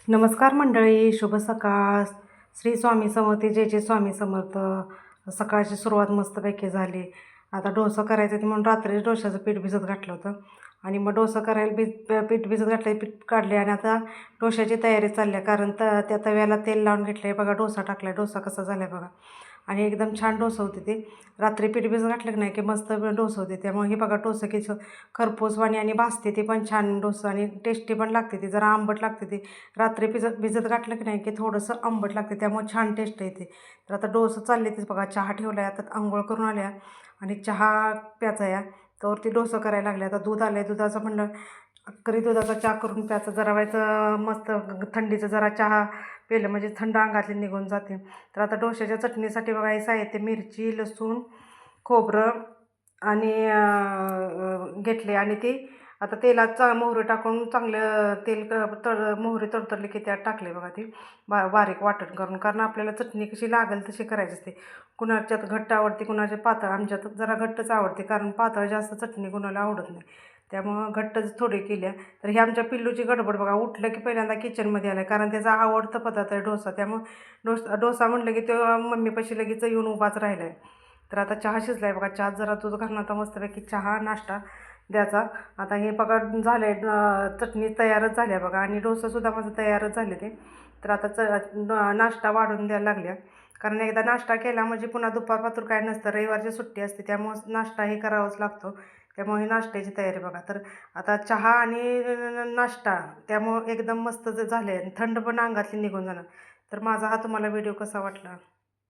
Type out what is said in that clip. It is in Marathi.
नमस्कार मंडळी, शुभ सकाळ. श्री स्वामी समर्थ, जय जय स्वामी समर्थ. सकाळची सुरुवात मस्तपैकी झाली. आता डोसा करायचं ते म्हणून रात्रीच डोश्याचं पीठ भिजत घातलं होतं आणि मग डोसा करायला पीठ भिजत घातलं, पीठ काढले आणि आता डोश्याची तयारी चालली आहे. कारण त्या तव्याला तेल लावून घेतलं आहे बघा. डोसा टाकला आहे, डोसा कसा झाला आहे बघा. आणि एकदम छान डोसा होते ते. रात्री पीठ भिजत घातलं की नाही की मस्त डोसा होते. त्यामुळे हे बघा डोसा की खरपूसवाणी आणि भाजते ते पण छान डोसा आणि टेस्टी पण लागते ती. जरा आंबट लागते ती. रात्री भिजत भिजत घातलं की नाही की थोडंसं आंबट लागते, त्यामुळे छान टेस्ट येते. तर आता डोसा चालले तेच बघा. चहा ठेवला आहे, आता आंघोळ करून आल्या आणि चहा प्यायचा या तर ती डोसा करायला लागले. आता दूध आलं आहे, दुधाचं म्हणलं अक्करी दुधाचा चहा करून प्यायचा. जरा व्हायचं मस्त थंडीचं जरा चहा पिलं म्हणजे थंड अंगातली निघून जाते. तर आता डोश्याच्या चटणीसाठी बघा हे साहित्य: मिरची, लसूण, खोबरं आणि घेतले आणि ती आता तेलात मोहरी टाकून चांगलं तेल मोहरी तडतडली की त्यात टाकले बघा. ती बारीक वाटण करून, कारण आपल्याला चटणी कशी लागेल तशी करायची असते. कुणाच्यात घट्ट आवडते, कुणाच्या पातळ. आमच्यात जरा घट्टच आवडते, कारण पातळ जास्त चटणी कुणाला आवडत नाही. त्यामुळं घट्टच थोडी केल्या. तर ही आमच्या पिल्लूची गडबड बघा. उठलं की पहिल्यांदा किचनमध्ये आलं, कारण त्याचा आवडता पदार्थ आहे डोसा. त्यामुळं डोसा म्हटलं की तो मम्मीपाशी लगेच येऊन उभाच राहिला आहे. तर आता चहा शिजला आहे बघा. चहात जरा दूध घालून आता मस्तपैकी चहा नाश्ता द्यायचा. आता हे बघा झालं आहे, चटणी तयारच झाली आहे बघा आणि डोसासुद्धा माझं तयारच झाले ते. तर आता नाश्ता वाढून द्यायला लागल्या, कारण एकदा नाश्ता केला म्हणजे पुन्हा दुपारपातूर काय नसतं. रविवारची सुट्टी असते, त्यामुळं नाश्ताही करावाच लागतो. त्यामुळे नाश्त्याची तयारी बघा. तर आता चहा आणि नाश्ता त्यामुळं एकदम मस्त झाले, थंड पण अंगातली निघून जाणार. तर माझा हा तुम्हाला व्हिडिओ कसा वाटला?